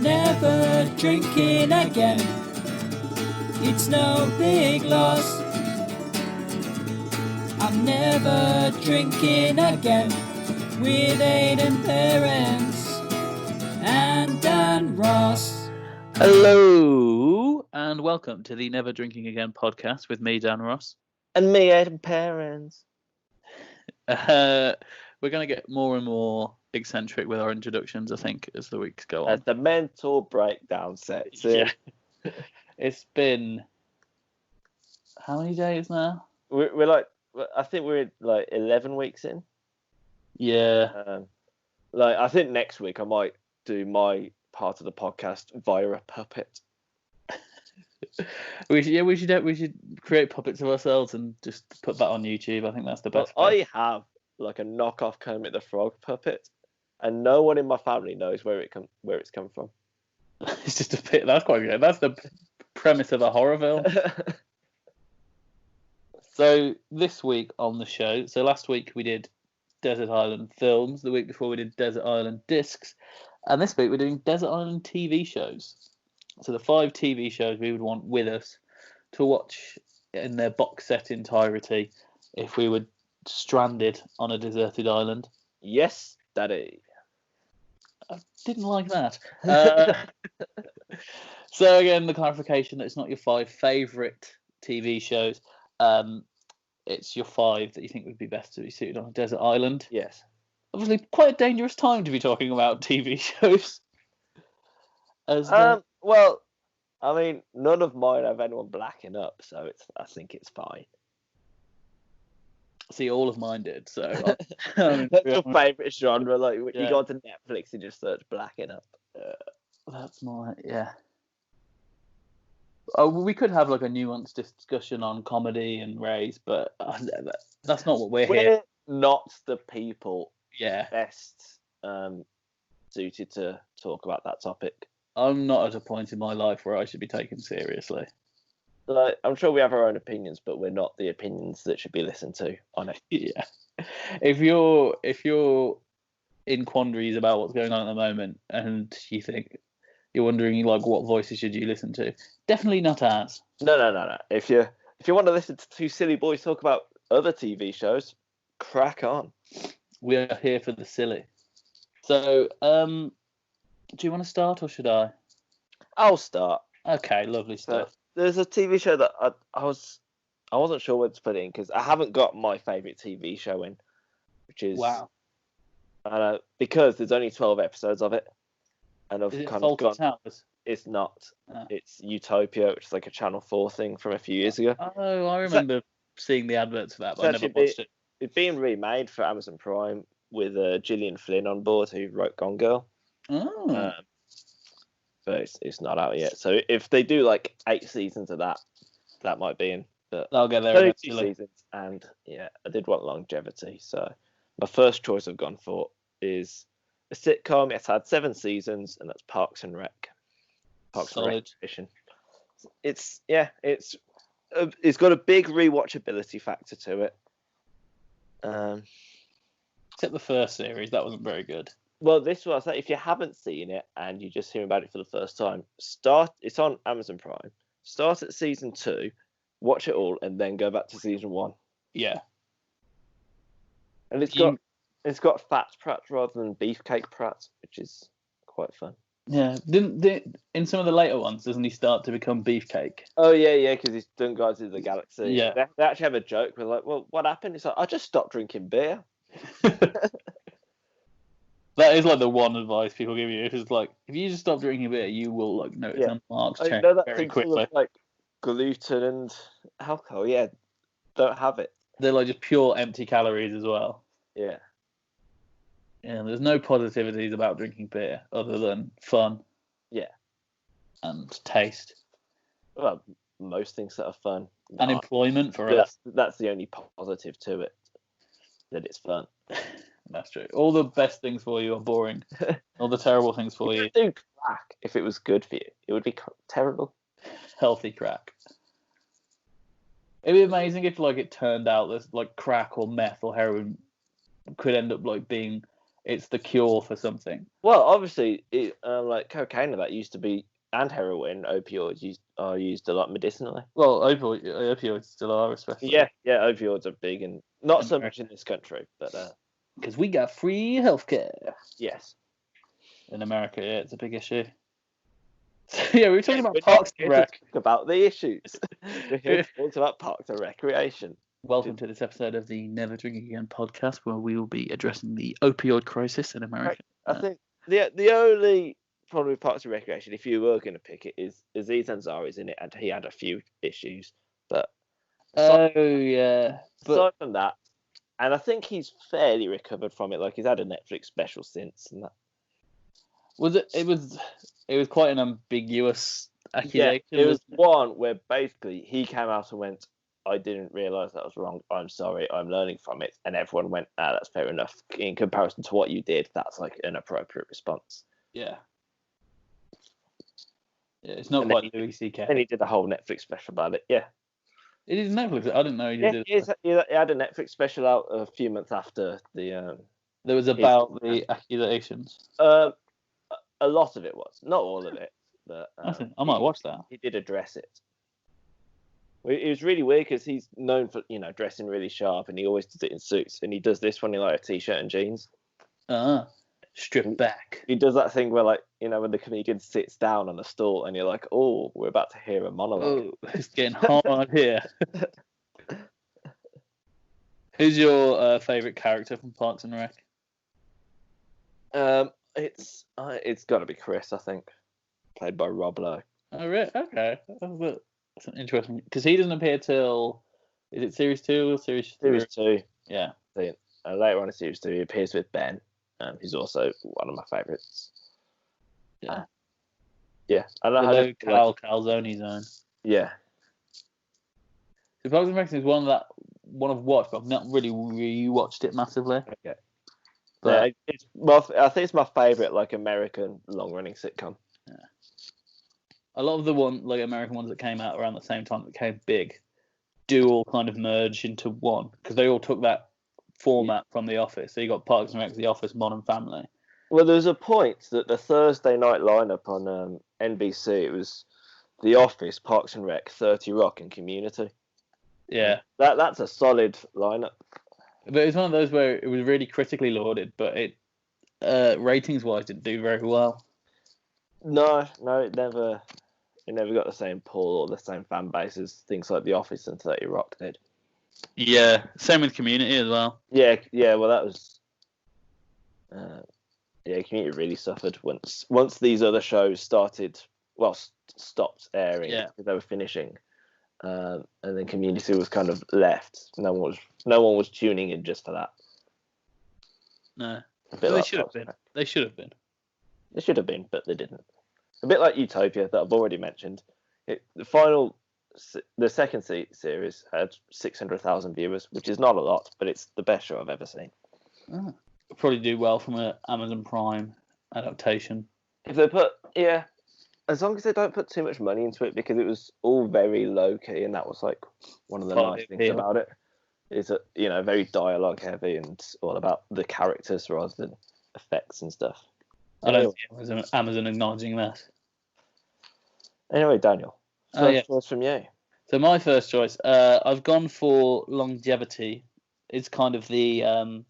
never drinking again. It's no big loss. I'm never drinking again. With Aidan Parents and Dan Ross. Hello, and welcome to the Never Drinking Again podcast with me, Dan Ross. And me, Aidan Parents. We're going to get more and more eccentric with our introductions, I think, as the weeks go on. As the mental breakdown sets in. Yeah. It's been... how many days now? We're like... I think we're like 11 weeks in. Yeah. I think next week I might do my part of the podcast via a puppet. We should create puppets of ourselves and just put that on YouTube. I think that's the best way. I have like a knockoff Kermit the Frog puppet, and no one in my family knows where it's come from. It's just a bit... that's quite good. That's the premise of a horror film. So this week on the show, so last week we did Desert Island films, the week before we did Desert Island discs, and this week we're doing Desert Island TV shows. So the 5 TV shows we would want with us to watch in their box set entirety if we were stranded on a deserted island. Yes, Daddy. I didn't like that. So again, the clarification that it's not your 5 favourite TV shows. It's your 5 that you think would be best to be suited on a desert island. Yes. Obviously, quite a dangerous time to be talking about TV shows. Well, I mean, none of mine have anyone blacking up, so I think it's fine. See, all of mine did, so... That's your favourite genre, like Yeah. you go onto Netflix and just search blacking up. That's my... yeah. Oh, we could have like a nuanced discussion on comedy and race, but that's not what we're here. We're not the people Yeah. best suited to talk about that topic. I'm not at a point in my life where I should be taken seriously. Like, I'm sure we have our own opinions, but we're not the opinions that should be listened to on it. Yeah. If you're in quandaries about what's going on at the moment and you're wondering like what voices should you listen to, definitely not ours. No. If you want to listen to 2 silly boys talk about other TV shows, crack on. We are here for the silly. So, do you want to start or should I? I'll start. Okay, lovely stuff. So, there's a TV show that I wasn't sure where to put it in because I haven't got my favourite TV show in, which is Wow. Because there's only 12 episodes of it, and I've Is it kind of Fawlty gone. Towers? It's not. Oh. It's Utopia, which is like a Channel 4 thing from a few years ago. Oh, I remember seeing the adverts for that, but I never watched it. It's being remade for Amazon Prime with Gillian Flynn on board, who wrote Gone Girl. Oh. But it's not out yet. So if they do like 8 seasons of that might be in. But I'll get there 32 eventually. seasons, and yeah, I did want longevity. So my first choice I've gone for is a sitcom. It's had 7 seasons, and that's Parks and Rec. Parks and Rec edition. It's got a big rewatchability factor to it. Except the first series, that wasn't very good. Well, this was if you haven't seen it and you're just hearing about it for the first time, it's on Amazon Prime. Start at season 2, watch it all, and then go back to season 1. Yeah. And it's got fat Pratt rather than beefcake Pratt, which is quite fun. Yeah. In some of the later ones, doesn't he start to become beefcake? Oh yeah, because he's done Guardians of the Galaxy. Yeah. They actually have a joke. We're like, well, what happened? It's like, I just stopped drinking beer. That is like the one advice people give you. It's like, if you just stop drinking beer, you will like notice marks I change know that very thing full quickly. of, like gluten and alcohol. Yeah, don't have it. They're like just pure empty calories as well. Yeah. Yeah, there's no positivities about drinking beer other than fun. Yeah. And taste. Well, most things that are fun. And employment for us. That's the only positive to it. That it's fun. That's true. All the best things for you are boring. All the terrible things for you. Do crack if it was good for you. It would be terrible. Healthy crack. It'd be amazing if like it turned out that like crack or meth or heroin could end up like being it's the cure for something. Well, obviously, like cocaine and that used to be, and heroin, opioids are used a lot medicinally. Well, opioids still are, especially. Yeah, opioids are big, and not so much in this country, but because we got free healthcare. Yes. In America, yeah, it's a big issue. So, yeah, we were talking about we're Parks not and here Rec. to talk about the issues. We're here to talk about Parks and Recreation. Welcome to this episode of the Never Drinking Again podcast, where we will be addressing the opioid crisis in America. I think the only problem with Parks and Recreation, if you were going to pick it, is Aziz Ansari's in it, and he had a few issues. But aside from that, and I think he's fairly recovered from it. Like, he's had a Netflix special since, and that. It was quite an ambiguous accusation. Yeah, it was one where basically he came out and went, "I didn't realise that was wrong. I'm sorry. I'm learning from it." And everyone went, "That's fair enough. In comparison to what you did, that's like an appropriate response." Yeah. Yeah, it's not quite Louis C.K. And he did a whole Netflix special about it. Yeah. It is Netflix. I didn't know he did it. He had a Netflix special out a few months after the. There was about the accusations. A lot of it was, not all of it, but I might watch that. He did address it. It was really weird because he's known for dressing really sharp, and he always does it in suits, and he does this one in like a t-shirt and jeans. Stripped back. He does that thing where, like, when the comedian sits down on the stool, and you're like, "Oh, we're about to hear a monologue." Oh, it's getting hard here. Who's your favourite character from Parks and Rec? It's got to be Chris, I think, played by Rob Lowe. Oh, really? Okay, that's interesting because he doesn't appear till, is it series 2 or series 3? Series 2. Yeah. Later on in series 2, he appears with Ben, who's also one of my favourites. Yeah. Yeah. Hello, Calzone Zone. Yeah. So Parks and Rec is one I've watched, but I've not really rewatched it massively. Okay. But I think it's my favourite, like, American long-running sitcom. Yeah. A lot of the American ones that came out around the same time that became big do all kind of merge into one because they all took that format from The Office. So you got Parks and Rec, The Office, Modern Family. Well, there's a point that the Thursday night lineup on NBC, it was The Office, Parks and Rec, 30 Rock, and Community. Yeah. That's a solid lineup. But it was one of those where it was really critically lauded, but it ratings-wise didn't do very well. No, it never got the same pull or the same fan base as things like The Office and 30 Rock did. Yeah, same with Community as well. Yeah. Well, that was. Community really suffered once these other shows stopped airing because they were finishing. And then Community was kind of left. No one was tuning in just for that. No, they should have been. They should have been. They should have been, but they didn't. A bit like Utopia that I've already mentioned. The second series had 600,000 viewers, which is not a lot, but it's the best show I've ever seen. Oh. Probably do well from an Amazon Prime adaptation. If they as long as they don't put too much money into it, because it was all very low key, and that was like one of the nice things about it. Is that very dialogue heavy and all about the characters rather than effects and stuff. I don't see Amazon acknowledging that. Anyway, Daniel, first choice from you. So my first choice, I've gone for longevity. It's kind of the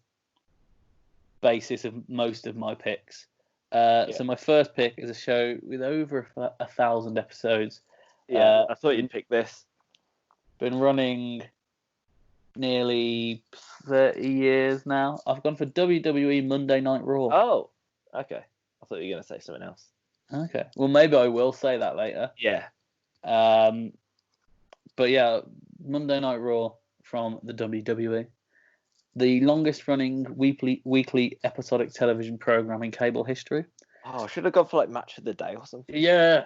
basis of most of my picks. So my first pick is a show with over 1,000 episodes. Yeah, I thought you'd pick this. Been running nearly 30 years now. I've gone for WWE Monday Night Raw. Oh, okay. I thought you were going to say something else. Okay. Well, maybe I will say that later. Yeah. But yeah, Monday Night Raw from the WWE. The longest running weekly episodic television program in cable history. Oh, I should have gone for like Match of the Day or something. Yeah.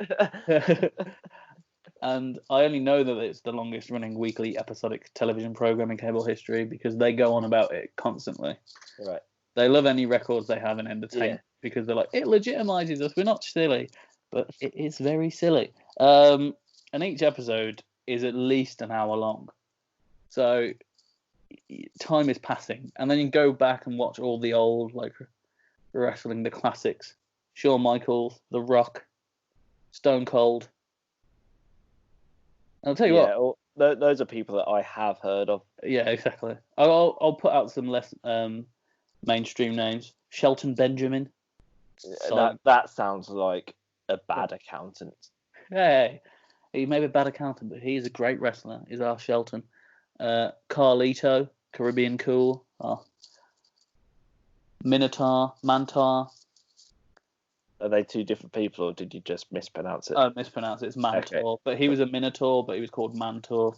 And I only know that it's the longest running weekly episodic television program in cable history because they go on about it constantly. Right. They love any records they have in entertainment because they're like, it legitimizes us. We're not silly, but it is very silly. And each episode is at least an hour long. So time is passing. And then you go back and watch all the old wrestling, the classics. Shawn Michaels, The Rock, Stone Cold. I'll tell you what. Those are people that I have heard of. Yeah, exactly. I'll put out some less mainstream names. Shelton Benjamin. That sounds like a bad accountant. Hey, he may be a bad accountant, but he's a great wrestler. He's our Shelton. Carlito, Caribbean Cool. Oh. Minotaur, Mantar. Are they two different people, or did you just mispronounce it? I mispronounced it. It's Mantor, okay. But he was a Minotaur, but he was called Mantor.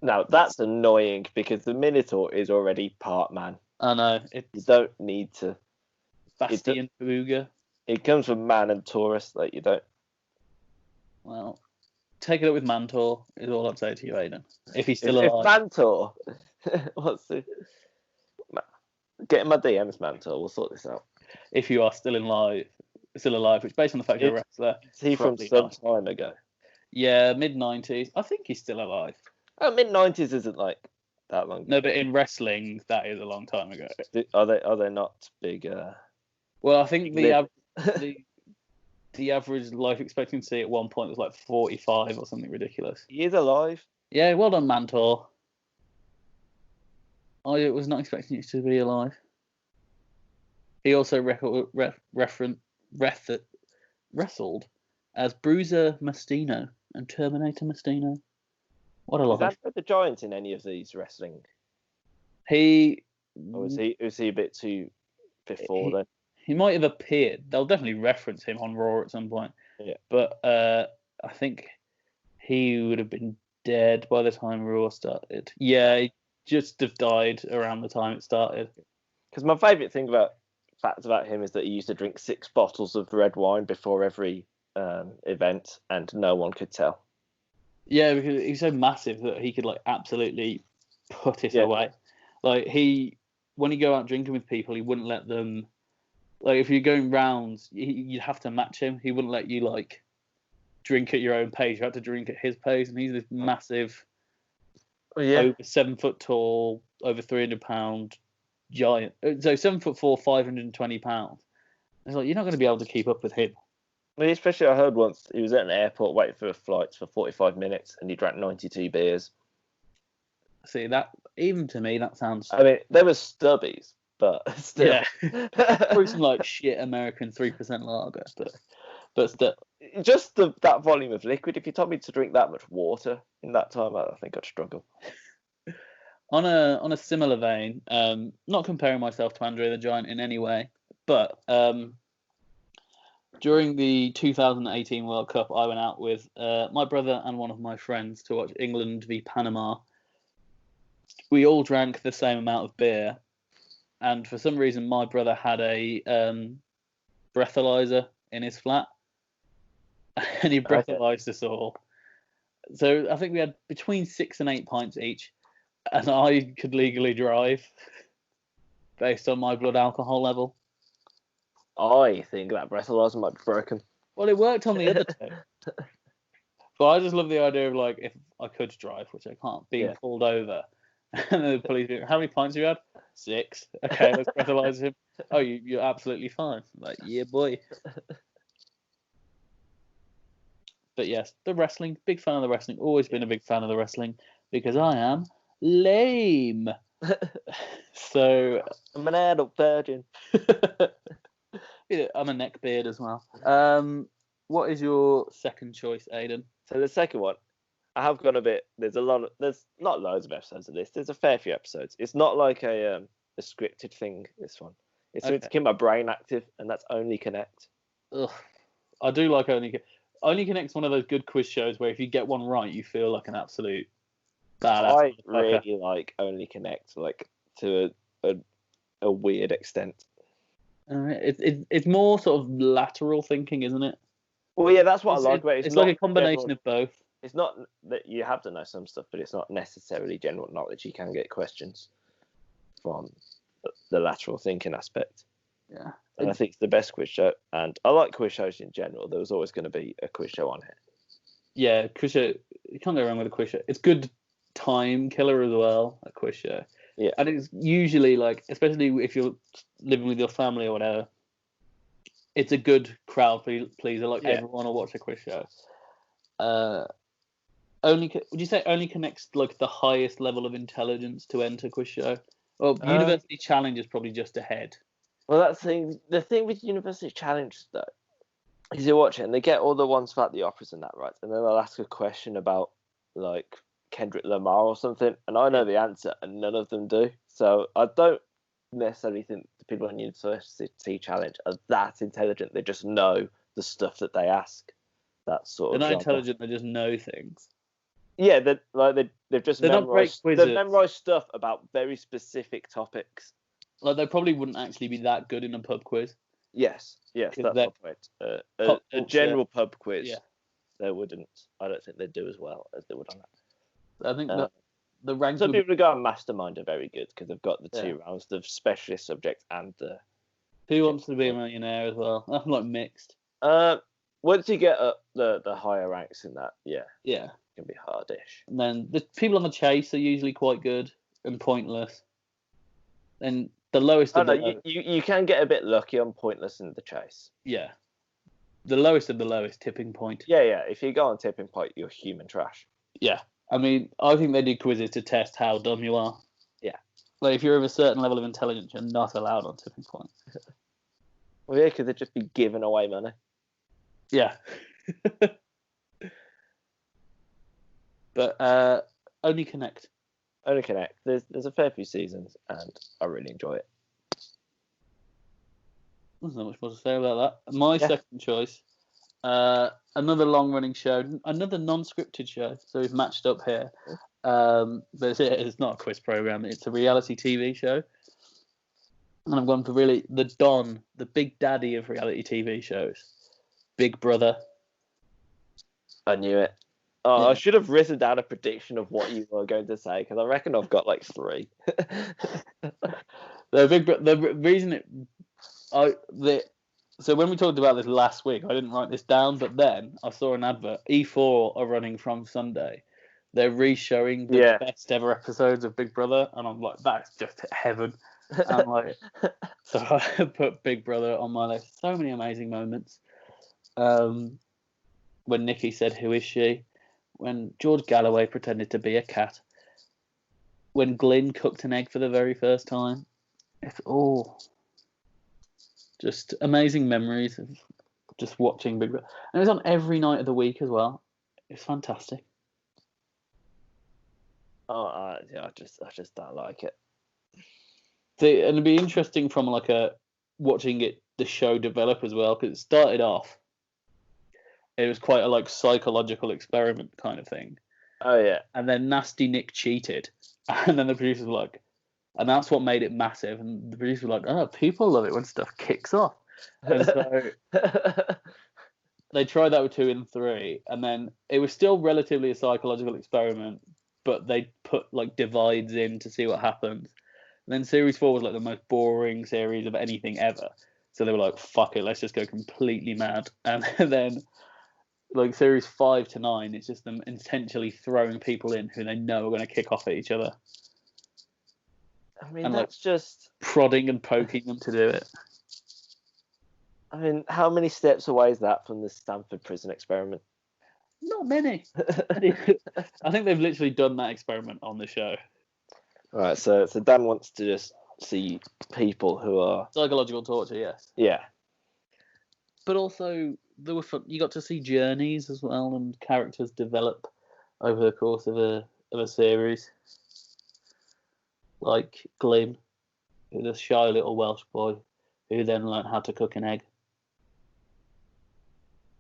Now that's annoying because the Minotaur is already part man. I know. You don't need to. Bastian Booga. It comes from man and Taurus. Like you don't. Well, take it up with Mantor. Is all I'd say to you, Aidan. If he's still alive. If Mantor, what's the? Get in my DMs, Mantor. We'll sort this out. If you are still alive, which based on the fact you're a wrestler. Is he from some time ago? Yeah, mid-90s. I think he's still alive. Oh, mid-90s isn't like that long ago. No, but in wrestling, that is a long time ago. Are they not big? Well, I think the average life expectancy at one point was like 45 or something ridiculous. He is alive. Yeah, well done, Mantor. I was not expecting you to be alive. He also wrestled as Bruiser Mastino and Terminator Mastino. What a life! Was Andre the Giant in any of these wrestling? Was he a bit too before then? He might have appeared. They'll definitely reference him on Raw at some point. Yeah. But I think he would have been dead by the time Raw started. Yeah, he just have died around the time it started. Because my favourite fact about him is that he used to drink 6 bottles of red wine before every event, and no one could tell. Yeah, because he's so massive that he could like absolutely put it away. Like when he go out drinking with people, he wouldn't let them. Like if you're going rounds, you'd have to match him. He wouldn't let you like drink at your own pace. You had to drink at his pace, and he's this massive, over 7 foot tall, over 300 pound giant. So 7'4", 520 pounds. It's like you're not going to be able to keep up with him. Well, especially I heard once he was at an airport waiting for a flight for 45 minutes, and he drank 92 beers. See that even to me that sounds. I mean, they were stubbies, but still. Yeah. Probably some like shit American 3% lager, but still. Just that volume of liquid. If you told me to drink that much water in that time, I think I'd struggle. On a similar vein, not comparing myself to Andre the Giant in any way, but during the 2018 World Cup, I went out with my brother and one of my friends to watch England v Panama. We all drank the same amount of beer, and for some reason, my brother had a breathalyzer in his flat, and he breathalyzed us all. So I think we had between 6 and 8 pints each, and I could legally drive based on my blood alcohol level. I think that breathalyzer might be broken. Well, it worked on the other two. But I just love the idea of like if I could drive, which I can't, being pulled over, and the police go, "How many pints you had?" 6. Okay, let's breathalyze him. Oh, you're absolutely fine. Like, yeah, boy. But yes, the wrestling, big fan of the wrestling. Always been a big fan of the wrestling because I am lame. So I'm an adult virgin. Yeah, I'm a neckbeard as well. What is your second choice, Aidan? So the second one, I have gone a bit. There's not loads of episodes of this. There's a fair few episodes. It's not like a scripted thing. This one, it's to keep my brain active, and that's Only Connect. Ugh, I do like Only Connect. Only Connect's one of those good quiz shows where if you get one right, you feel like an absolute badass. I really like Only Connect, like to a weird extent. It's more sort of lateral thinking, isn't it? Well, yeah, that's what I like about it. It's like a combination of both. It's not that you have to know some stuff, but it's not necessarily general knowledge. You can get questions from the lateral thinking aspect. Yeah. And I think it's the best quiz show. And I like quiz shows in general. There was always going to be a quiz show on here. Yeah, quiz show. You can't go wrong with a quiz show. It's good time killer as well, a quiz show. Yeah. And it's usually like, especially if you're living with your family or whatever, it's a good crowd pleaser. Like everyone will watch a quiz show. Would you say only connects like the highest level of intelligence to enter quiz show? Well, University Challenge is probably just ahead. Well, the thing with University Challenge though is you watch it and they get all the ones about the operas and that, right? And then they'll ask a question about like Kendrick Lamar or something, and I know the answer, and none of them do. So I don't necessarily think the people on University Challenge are that intelligent. They just know the stuff that they ask. That sort of. They're not genre. intelligent. They just know things. Yeah, they've just memorized. They've memorized stuff about very specific topics. Like they probably wouldn't actually be that good in a pub quiz. Yes, that's my point. A general pub quiz, they wouldn't. I don't think they'd do as well as they would on that. I think the ranks. Some people who go on Mastermind are very good because they've got the 2 rounds, the specialist subject and the. Who wants to be a millionaire as well? I'm like mixed. Once you get up the higher ranks in that, it can be hardish. And then the people on the chase are usually quite good and pointless. And the lowest of the lowest. You can get a bit lucky on pointless in the chase. Yeah. The lowest of the lowest, tipping point. Yeah. If you go on tipping point, you're human trash. Yeah. I mean, I think they do quizzes to test how dumb you are. Yeah. Like, if you're of a certain level of intelligence, you're not allowed on tipping point. Well, yeah, because they'd just be giving away money. Yeah. But only Connect. Only Connect. There's a fair few seasons, and I really enjoy it. There's not much more to say about that. My second choice, another long-running show, another non-scripted show. So we've matched up here. But it's not a quiz program. It's a reality TV show. And I've gone for really the Don, the big daddy of reality TV shows. Big Brother. I knew it. Oh, yeah. I should have written down a prediction of what you were going to say because I reckon I've got like 3. The reason so when we talked about this last week, I didn't write this down, but then I saw an advert. E4 are running from Sunday. They're re-showing the best ever episodes of Big Brother, and I'm like, that's just heaven. I'm like, so I put Big Brother on my list. So many amazing moments. When Nikki said, "Who is she?" When George Galloway pretended to be a cat. When Glyn cooked an egg for the very first time. It's all just amazing memories of just watching Big Brother. And it was on every night of the week as well. It's fantastic. Oh, I just don't like it. See, and it'd be interesting from like watching the show develop as well, because it started off. It was quite a like psychological experiment kind of thing. Oh yeah. And then Nasty Nick cheated, and then the producers were like, and that's what made it massive. And the producers were like, "Oh, people love it when stuff kicks off." And so they tried that with 2 and 3, and then it was still relatively a psychological experiment, but they put like divides in to see what happens. And then series 4 was like the most boring series of anything ever. So they were like, "Fuck it, let's just go completely mad." And then like series 5 to 9, it's just them intentionally throwing people in who they know are going to kick off at each other. I mean, and that's just prodding and poking them to do it. I mean, how many steps away is that from the Stanford prison experiment? Not many. I think they've literally done that experiment on the show. Right, so Dan wants to just see people who are psychological torture, yes. Yeah. But also there were you got to see journeys as well and characters develop over the course of a series. Like Glyn, who's a shy little Welsh boy who then learned how to cook an egg.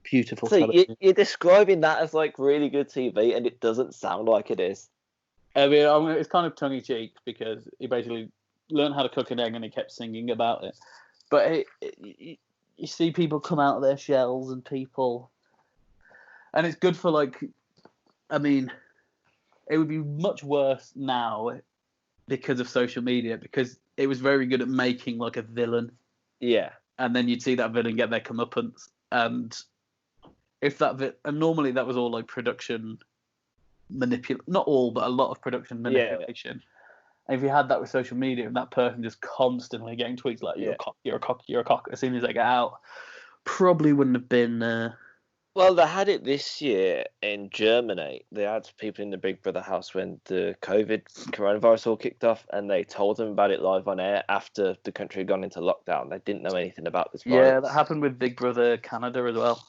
Beautiful. So you're describing that as like really good TV, and it doesn't sound like it is. I mean, it's kind of tongue-in-cheek because he basically learned how to cook an egg and he kept singing about it. But you see people come out of their shells and people... And it's good for, like... I mean, it would be much worse now because of social media, because it was very good at making, like, a villain. Yeah. And then you'd see that villain get their comeuppance. And if that... And normally that was all, like, production... not all, but a lot of production manipulation. And if you had that with social media, and that person just constantly getting tweets like "you're a cock, you're a cock, you're a cock" as soon as they get out, probably wouldn't have been. Well, they had it this year in Germany. They had people in the Big Brother house when the coronavirus all kicked off, and they told them about it live on air after the country had gone into lockdown. They didn't know anything about this virus. Yeah, that happened with Big Brother Canada as well.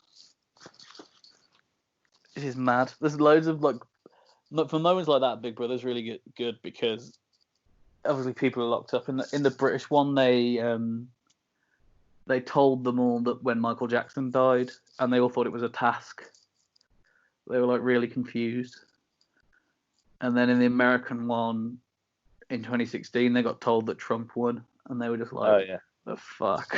It is mad. There's loads of for moments like that, Big Brother's really good because obviously people are locked up. In the British one, they told them all that when Michael Jackson died, and they all thought it was a task. They were really confused. And then in the American one, in 2016, they got told that Trump won, and they were just like, "Oh yeah, the fuck."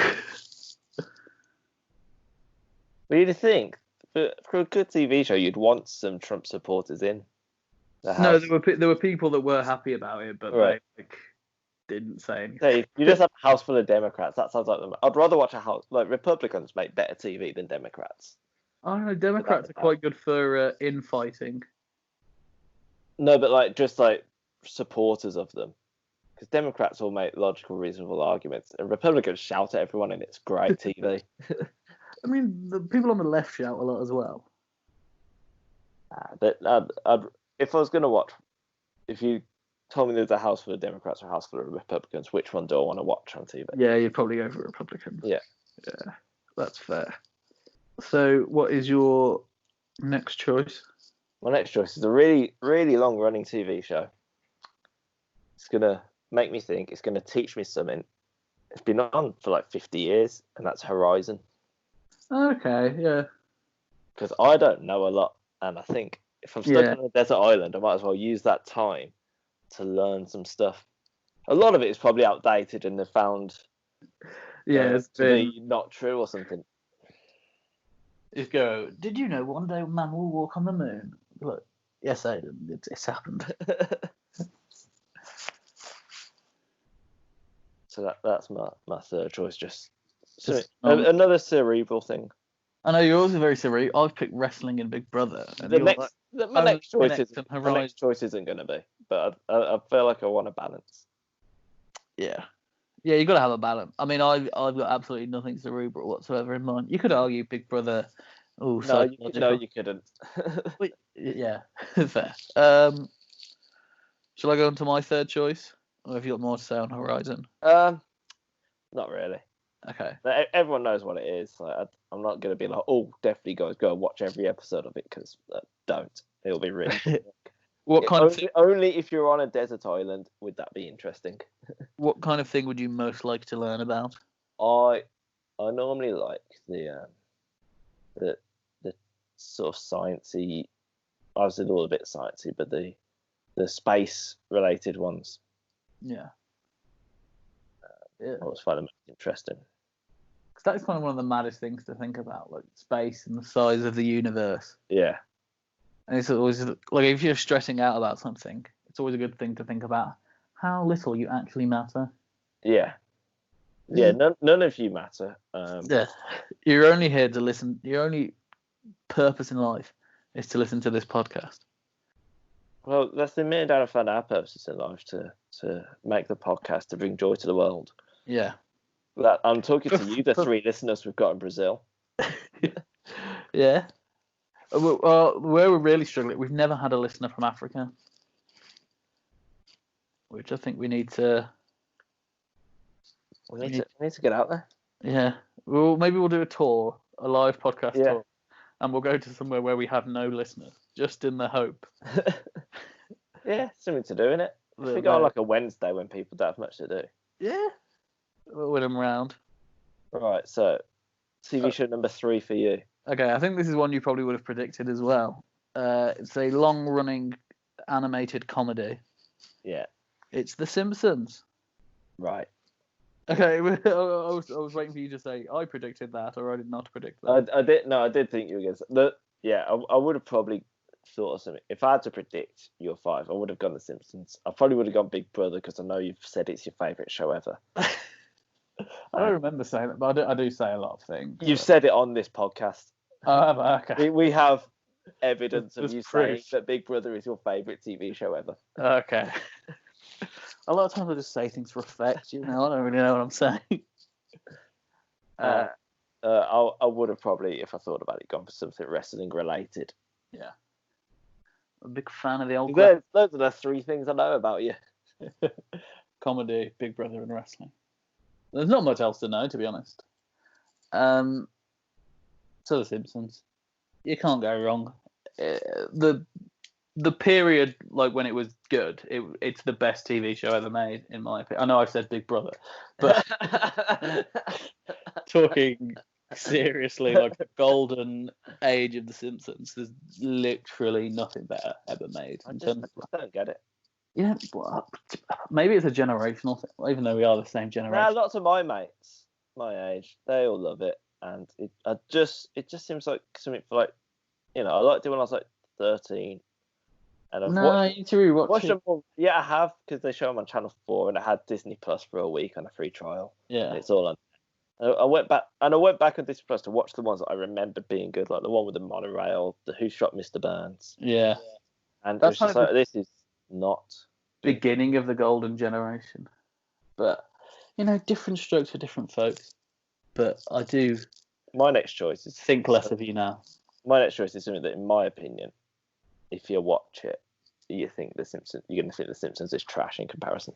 But you'd think for a good TV show, you'd want some Trump supporters in the house. No, there were people that were happy about it, but right. they didn't say anything. Hey, you just have a house full of Democrats. That sounds like them. I'd rather watch a house Republicans make better TV than Democrats. I don't know. Democrats are quite good for infighting. No, but just supporters of them, because Democrats all make logical, reasonable arguments, and Republicans shout at everyone, and it's great TV. I mean, the people on the left shout a lot as well. But if I was going to watch, if you told me there's a house full of Democrats or a house full of Republicans, which one do I want to watch on TV? Yeah, you'd probably go for Republicans. Yeah, that's fair. So, what is your next choice? My next choice is a really, really long-running TV show. It's gonna make me think. It's gonna teach me something. It's been on for 50 years, and that's Horizon. Okay, yeah. Because I don't know a lot, and I think if I'm stuck on a desert island, I might as well use that time to learn some stuff. A lot of it is probably outdated, and they've found to be not true or something. Just go. Did you know one day man will walk on the moon? Look, yes, I did. It's happened. So that's my third choice. Just another cerebral thing. I know you're also very cerebral. I've picked wrestling and Big Brother. And my next choice isn't going to be, but I feel like I want a balance. Yeah, you got to have a balance. I mean, I've got absolutely nothing cerebral whatsoever in mind. You could argue Big Brother. Oh, no, you couldn't. Yeah, fair. Shall I go on to my third choice? Or have you got more to say on Horizon? Not really. Okay. Everyone knows what it is. I'm not going to be definitely guys, go and watch every episode of it, because don't. It'll be really. Only if you're on a desert island would that be interesting. What kind of thing would you most like to learn about? I normally like the sort of sciencey. Obviously, they're all a bit sciencey, but the space related ones. Yeah. I always find them interesting. Because that is kind of one of the maddest things to think about, space and the size of the universe. Yeah. And it's always if you're stressing out about something, it's always a good thing to think about how little you actually matter. Yeah. Yeah. None of you matter. Yeah. You're only here to listen. Your only purpose in life is to listen to this podcast. Well, that's the minute I found our purposes in life, to make the podcast, to bring joy to the world. Yeah. That I'm talking to you, the 3 listeners we've got in Brazil. Yeah. Well, where we're really struggling, we've never had a listener from Africa, which I think we need to. We need to get out there. Yeah. Well, maybe we'll do a live podcast tour, and we'll go to somewhere where we have no listeners, just in the hope. Yeah, something to do, innit? If we go on a Wednesday when people don't have much to do. Yeah. We'll win them round. Right, so TV show number 3 for you. Okay, I think this is one you probably would have predicted as well. It's a long-running animated comedy. Yeah. It's The Simpsons. Right. Okay, I was waiting for you to say I predicted that, or I did not predict that. I did. No, I did think you were going to. Yeah, I would have probably thought of something. If I had to predict your 5, I would have gone The Simpsons. I probably would have gone Big Brother, because I know you've said it's your favourite show ever. I don't remember saying that, but I do say a lot of things. You've said it on this podcast. Oh, okay. We have evidence of you proof. saying that Big Brother is your favourite TV show ever. Okay. A lot of times I just say things for effect, I don't really know what I'm saying. I would have probably, if I thought about it, gone for something wrestling related. Yeah. I'm a big fan of the old Those are the three things I know about you. comedy, Big Brother, and wrestling. There's not much else to know, to be honest. So The Simpsons. You can't go wrong. The period, like when it was good, it's the best TV show ever made, in my opinion. I know I've said Big Brother, but talking seriously, like the golden age of The Simpsons, there's literally nothing better ever made. I just don't get it. Yeah, well, maybe it's a generational thing, even though we are the same generation. Lots of my mates, my age, they all love it, and it just seems like something for like, I liked it when I was like 13. And I've watched them all. Yeah, I have, because they show them on Channel 4, and I had Disney Plus for a week on a free trial. Yeah, and it's all on. I went back on Disney Plus to watch the ones that I remembered being good, like the one with the monorail, the Who Shot Mr. Burns. Yeah, and it's just like, this is not beginning of the golden generation, but different strokes for different folks. But I do. My next choice is think less of you now. My next choice is something that, in my opinion, if you watch it, you're going to think The Simpsons is trash in comparison.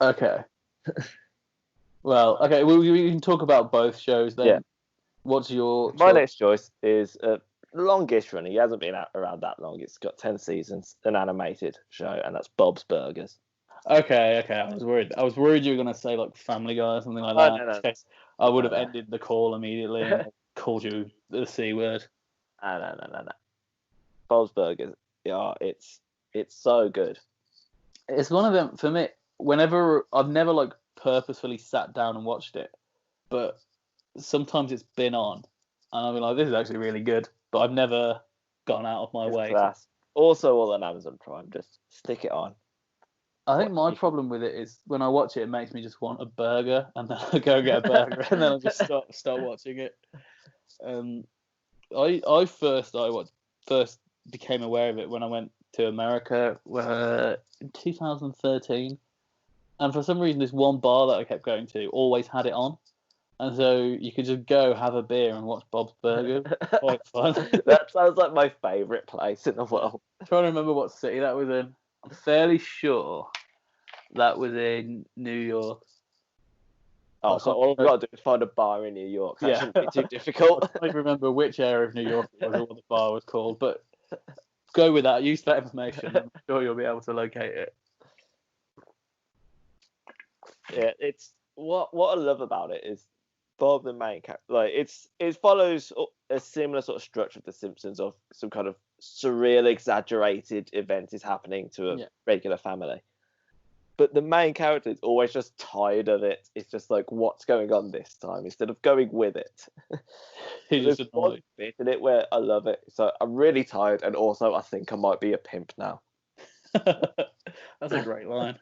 Okay. Well, okay, we can talk about both shows then. Yeah. What's your My next choice is a longish running. He hasn't been around that long. It's got 10 seasons, an animated show, and that's Bob's Burgers. Okay. I was worried you were going to say like Family Guy or something like that. No. I would have ended the call immediately and called you the C word. No. Bob's Burgers, yeah, it's so good. It's one of them, for me, whenever I've never like purposefully sat down and watched it, but sometimes it's been on and I've been like, this is actually really good, but I've never gone out of my way. Also all on Amazon Prime, just stick it on. I think my problem with it is when I watch it makes me just want a burger, and then I go get a burger and then I just start watching it. I first became aware of it when I went to America in 2013, and for some reason this one bar that I kept going to always had it on, and so you could just go have a beer and watch Bob's Burgers. Quite fun. That sounds like my favourite place in the world. I'm trying to remember what city that was in. I'm fairly sure that was in New York. Oh, so all I've got to do is find a bar in New York. That shouldn't be too difficult. I don't remember which area of New York it was or what the bar was called, but go with that. Use that information. I'm sure you'll be able to locate it. Yeah, it's what I love about it is Bob, the main character. Like it follows a similar sort of structure of The Simpsons, of some kind of surreal, exaggerated event is happening to a regular family. But the main character is always just tired of it. It's just like, what's going on this time? Instead of going with it. He's just one bit in it where I love it. So I'm really tired, and also I think I might be a pimp now. That's a great line.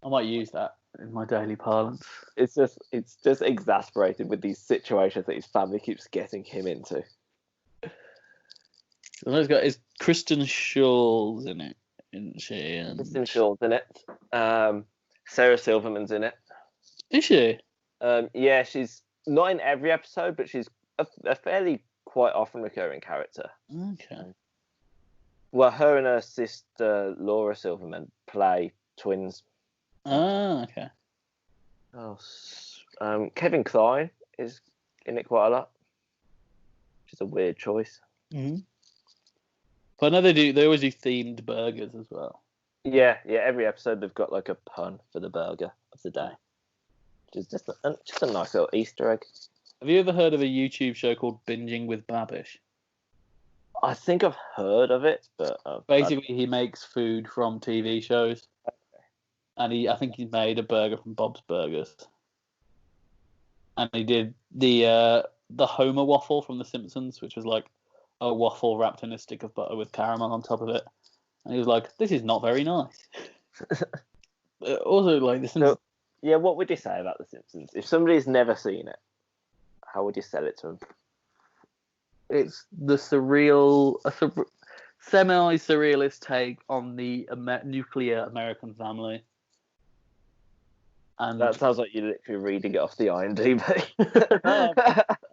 I might use that in my daily parlance. It's just exasperated with these situations that his family keeps getting him into. Is Kristen Schall's in it? Isn't she? Kristen Schall's in it. Sarah Silverman's in it. Is she? Yeah, she's not in every episode, but she's a fairly quite often recurring character. Okay. Well, her and her sister Laura Silverman play twins. Ah, okay. Kevin Kline is in it quite a lot, which is a weird choice. Mm-hmm. But I know they always do themed burgers as well. Yeah. Every episode they've got like a pun for the burger of the day, which is just a nice little Easter egg. Have you ever heard of a YouTube show called Binging with Babish? I think I've heard of it, but basically he makes food from TV shows, and I think he made a burger from Bob's Burgers, and he did the Homer waffle from The Simpsons, which was like a waffle wrapped in a stick of butter with caramel on top of it. And he was like, this is not very nice. Also, like, The Simpsons... Yeah, what would you say about The Simpsons? If somebody's never seen it, how would you sell it to them? It's the surreal... semi-surrealist take on the nuclear American family. And that sounds like you're literally reading it off the IMDb.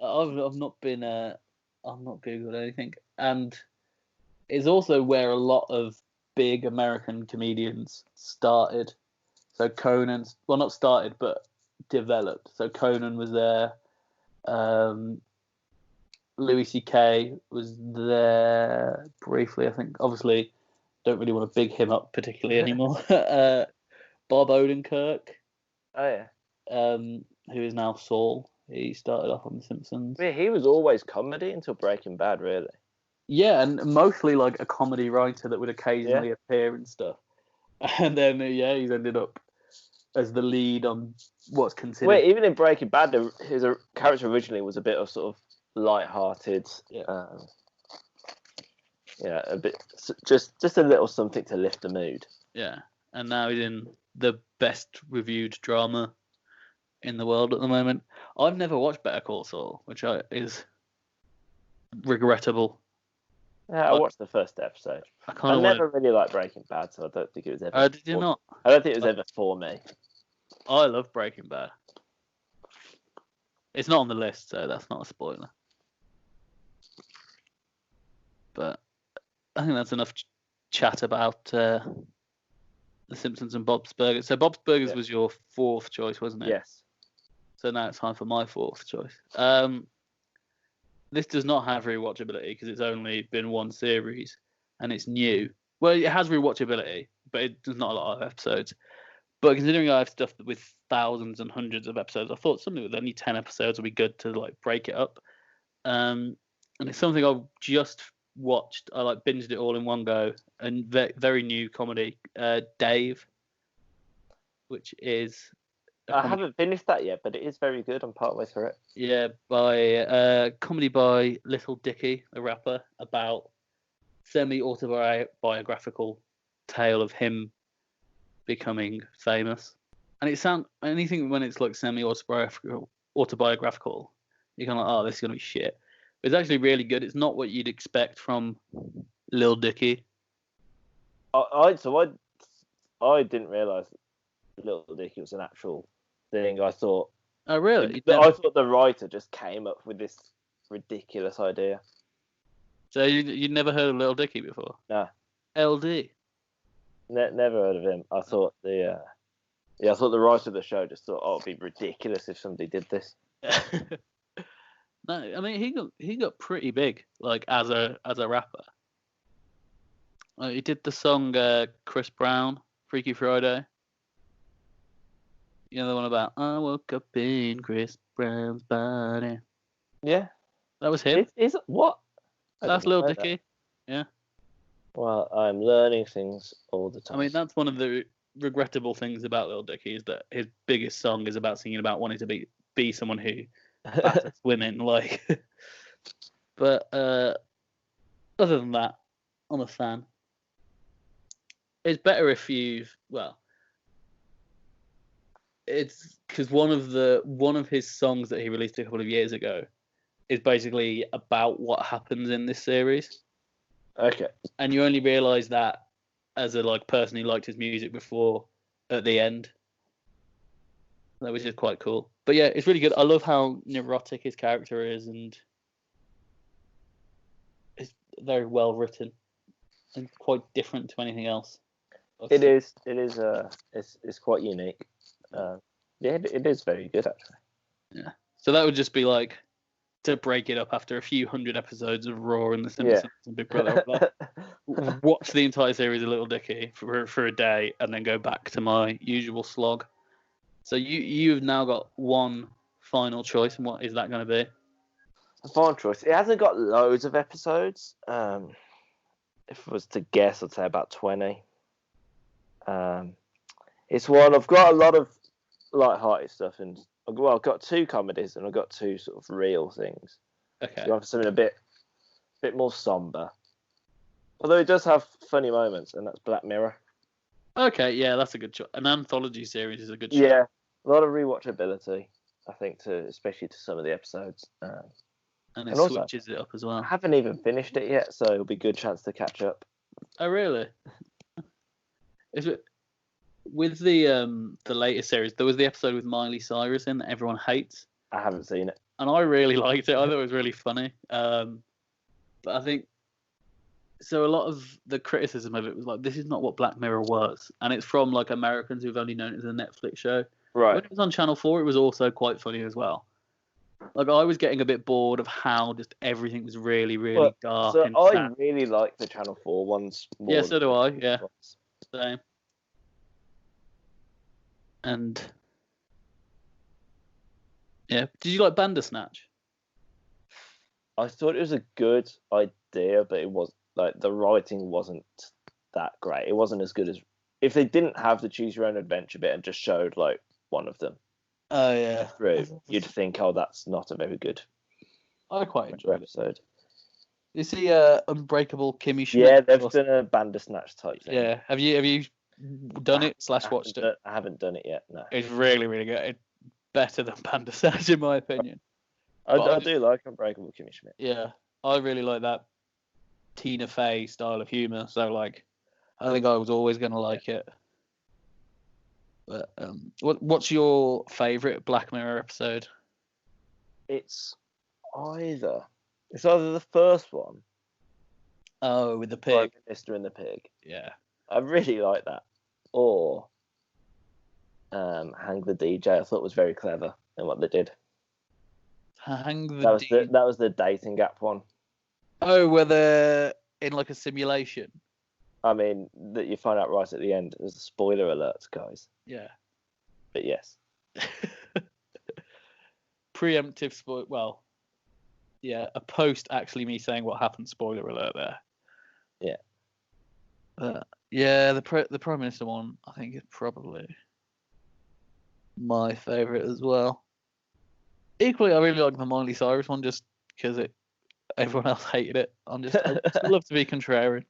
I've not been I've not googled anything, and it's also where a lot of big American comedians started. So Conan, well, not started, but developed. So Conan was there. Louis C.K. was there briefly, I think. Obviously, don't really want to big him up particularly anymore. Bob Odenkirk. Oh yeah. Who is now Saul. He started off on The Simpsons. Yeah, he was always comedy until Breaking Bad, really. Yeah, and mostly like a comedy writer that would occasionally appear and stuff. And then he's ended up as the lead on what's considered. Wait, even in Breaking Bad, his character originally was a bit of sort of light-hearted. A bit just a little something to lift the mood. Yeah, and now he's in the best reviewed drama in the world at the moment. I've never watched Better Call Saul, which is regrettable. Yeah, I watched the first episode. I never really liked Breaking Bad, so I don't think it was ever. Did you not? I don't think it was ever for me. I love Breaking Bad. It's not on the list, so that's not a spoiler. But I think that's enough chat about The Simpsons and Bob's Burgers. So Bob's Burgers was your fourth choice, wasn't it? Yes. So now it's time for my fourth choice. This does not have rewatchability because it's only been one series and it's new. Well, it has rewatchability, but it does not a lot of episodes. But considering I have stuff with thousands and hundreds of episodes, I thought something with only 10 episodes would be good to like break it up. And it's something I just watched. I like binged it all in one go. And very new comedy, Dave, which is. I haven't finished that yet, but it is very good. I'm partway through it. Yeah, by comedy by Little Dicky, a rapper, about semi-autobiographical tale of him becoming famous. And it sounds anything when it's like semi-autobiographical, you're kind of like, oh, this is gonna be shit. But it's actually really good. It's not what you'd expect from Lil Dicky. I didn't realise Little Dicky was an actual thing. I thought. Oh really? I thought the writer just came up with this ridiculous idea. So you'd never heard of Little Dicky before? No. LD. Never heard of him. I thought the writer of the show just thought, it'd be ridiculous if somebody did this. No, I mean he got pretty big, like as a rapper. He did the song Chris Brown, Freaky Friday. You know the one about I woke up in Chris Brown's body. Yeah, that was him. Is it what? That's Lil Dicky. Yeah. Well, I'm learning things all the time. I mean, that's one of the regrettable things about Lil Dicky is that his biggest song is about singing about wanting to be someone who batters women, like. But other than that, I'm a fan. It's better if it's because one of his songs that he released a couple of years ago is basically about what happens in this series. Okay. And you only realise that as a person who liked his music before at the end. Which is quite cool. But yeah, it's really good. I love how neurotic his character is, and it's very well written and quite different to anything else. It is. It's quite unique. It is very good actually. Yeah. So that would just be like to break it up after a few hundred episodes of Raw and The Simpsons and Big Brother. Watch the entire series of Little Dicky for a day and then go back to my usual slog. So you've now got one final choice, and what is that going to be? A final choice. It hasn't got loads of episodes. If I was to guess, I'd say about 20. It's one I've got a lot of light-hearted stuff, and I've got two comedies and I've got two sort of real things. Okay. So I have something a bit more somber, although it does have funny moments, and that's Black Mirror. Okay, yeah, that's a good choice. An anthology series is a good choice. Yeah, a lot of rewatchability, I think, especially to some of the episodes. and it And also, switches it up as I well. haven't even finished it yet, so it'll be a good chance to catch up. Oh, really? Is it with the latest series? There was the episode with Miley Cyrus in that everyone hates, I haven't seen it. and I really liked it. I thought it was really funny. But I think so. A lot of the criticism of it was like, this is not what Black Mirror was, and it's from like Americans who've only known it as a Netflix show. Right. When it was on Channel 4, it was also quite funny as well. Like, I was getting a bit bored of how just everything was really, really dark. So and I sad. really like the Channel 4 ones more. Yeah, so do I. than Yeah, ones. same. And yeah, did you like Bandersnatch? I thought it was a good idea, but it was like the writing wasn't that great. It wasn't as good as if they didn't have the choose your own adventure bit and just showed like one of them Oh yeah, through. You'd think, oh, that's not a very good I quite enjoyed it. episode. You see, Unbreakable Kimmy Schmidt? Yeah, they've done a Bandersnatch type thing. Yeah, have you done it / watched it? I haven't done it yet. No, It's really, really good. It's better than Bandersnatch in my opinion. I do like Unbreakable Kimmy Schmidt. Yeah, I really like that Tina Fey style of humor. So like, I think I was always gonna like it. But what's your favorite Black Mirror episode? It's either the first one, Oh, with the pig. like Mr. and the Pig. Yeah. I really like that. Or Hang the DJ. I thought was very clever in what they did. Hang the That was the dating app one. Oh, where they're in like a simulation. I mean, that you find out right at the end. There's a spoiler alert, guys. Yeah. But yes. Preemptive spoil. Well, yeah, a post actually me saying what happened. Spoiler alert there. Yeah. Yeah, the Prime Minister one I think is probably my favourite as well. Equally, I really like the Miley Cyrus one just because everyone else hated it. I love to be contrarian.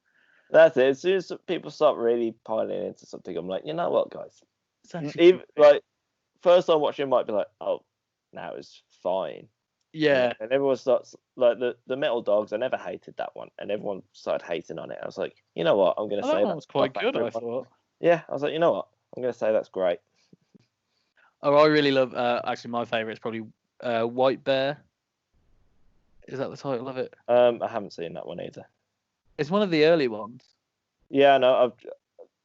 That's it. As soon as people start really piling into something, I'm like, you know what, guys? It's actually Even, like, first time watching it might be like, oh, now it's fine. yeah. And everyone starts, like, the Metal Dogs, I never hated that one. And everyone started hating on it. I was like, you know what? I'm going to say That one was quite good, I thought. Yeah, I was like, you know what? I'm going to say that's great. Oh, I really love. Actually, my favourite is probably White Bear. Is that the title of it? I haven't seen that one either. It's one of the early ones. Yeah, no, I've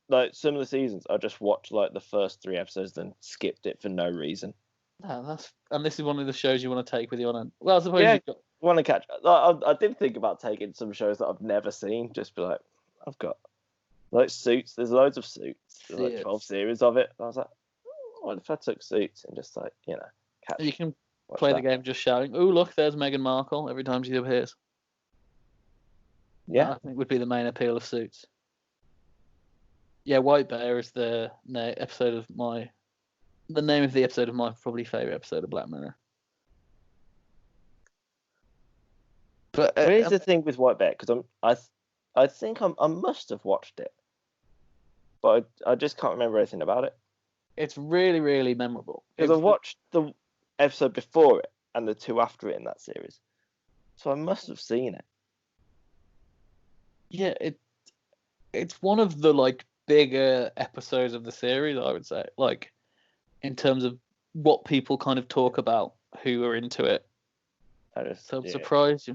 like some of the seasons. I just watched like the first 3 episodes, then skipped it for no reason. No, and this is one of the shows you want to take with you on. Well, I suppose Yeah, you've got. Want to catch? I did think about taking some shows that I've never seen. Just be like, I've got like Suits. There's loads of Suits. There's like 12 series of it. And I was like, what if I took Suits and just like catch? You can play the game just shouting, "Oh, look, there's Meghan Markle" every time she appears. Yeah, I think would be the main appeal of Suits. Yeah, White Bear is the name of the episode of my probably favourite episode of Black Mirror. But here's the thing with White Bear, because I think I must have watched it, but I just can't remember anything about it. It's really, really memorable. Because I watched the episode before it and the 2 after it in that series, so I must have seen it. Yeah, it's one of the like bigger episodes of the series, I would say. Like in terms of what people kind of talk about who are into it. So I'm surprised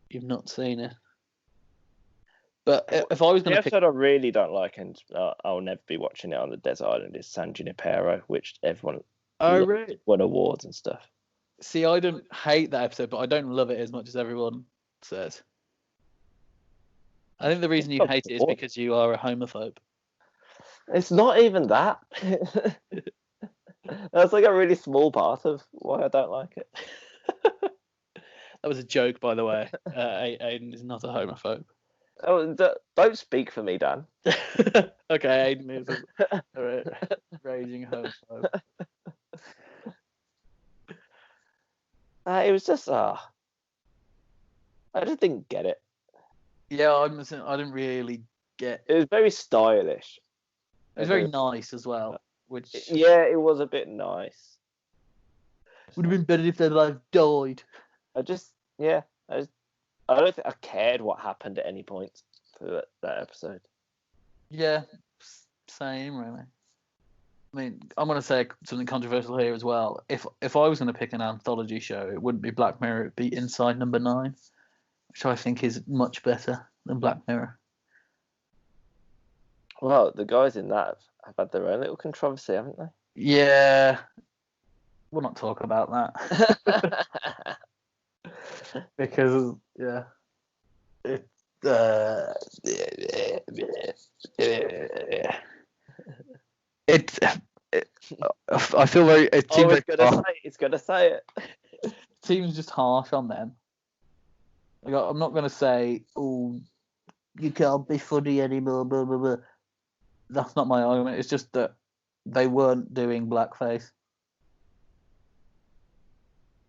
you've not seen it. But if I was going to pick, episode I really don't like, and I'll never be watching it on the desert island, is San Junipero, which everyone really won awards and stuff. See, I don't hate that episode, but I don't love it as much as everyone says. I think the reason you hate it is because you are a homophobe. It's not even that. That's like a really small part of why I don't like it. That was a joke, by the way. Aiden is not a homophobe. Oh, don't speak for me, Dan. Okay, Aiden is a raging homophobe. It was just, I just didn't get it. Yeah, I didn't really get. It was very stylish. It was very nice as well. Which yeah, it was a bit nice. Would have been better if their life died. I don't think I cared what happened at any point for that episode. Yeah, same really. I mean, I'm going to say something controversial here as well. If I was going to pick an anthology show, it wouldn't be Black Mirror. It'd be Inside Number 9, which I think is much better than Black Mirror. Well, the guys in that have had their own little controversy, haven't they? Yeah, we'll not talk about that because I feel very. It seems it's gonna say it. It seems just harsh on them. Like, I'm not gonna say, "Oh, you can't be funny anymore." Blah blah blah. That's not my argument. It's just that they weren't doing blackface.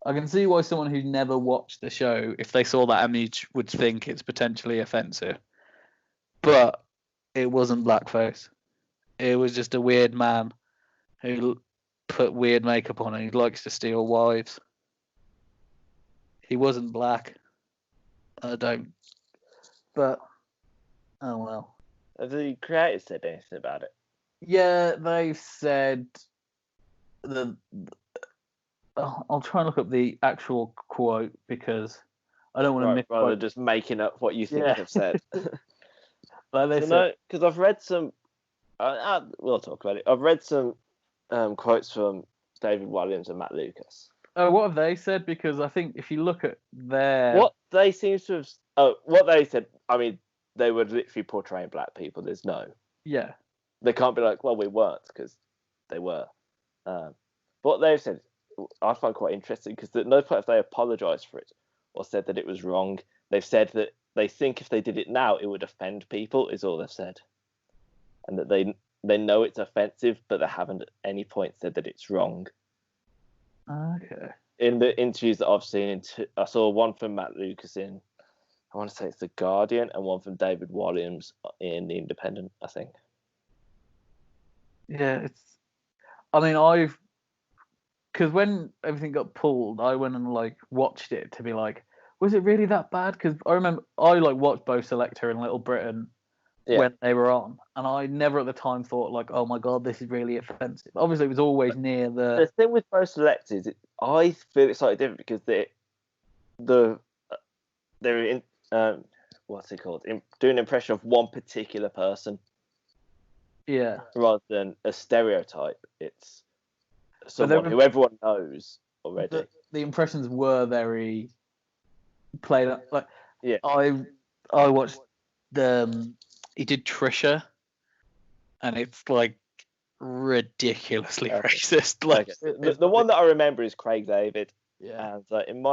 I can see why someone who never watched the show, if they saw that image, would think it's potentially offensive. But it wasn't blackface. It was just a weird man who put weird makeup on and he likes to steal wives. He wasn't black. I don't. But, oh well. Have the creators said anything about it? Yeah, they've said I'll try and look up the actual quote because I don't want to misquote. Rather just making up what you think they've said. Because I've read some. We'll talk about it. I've read some quotes from David Williams and Matt Lucas. Oh, what have they said? Because I think if you look at their what they seem to have, what they said. I mean, they were literally portraying black people. There's no. Yeah. They can't be like, well, we weren't, because they were. What they've said, I find quite interesting, because at no point have they apologised for it or said that it was wrong. They've said that they think if they did it now, it would offend people, is all they've said. And that they know it's offensive, but they haven't at any point said that it's wrong. Okay. In the interviews that I've seen, I saw one from Matt Lucas in, I want to say it's The Guardian, and one from David Williams in The Independent, I think. Yeah, because when everything got pulled, I went and watched it to be like, was it really that bad? Because I remember I watched both Selector and Little Britain when they were on, and I never at the time thought oh my god, this is really offensive. Obviously, it was always near the thing with both Selectors. I feel it's slightly different because they're in what's it called? Doing an impression of one particular person. Yeah. Rather than a stereotype, it's someone who everyone knows already. The impressions were very played up. I watched he did Trisha, and it's ridiculously racist. The one that I remember is Craig David. Yeah. And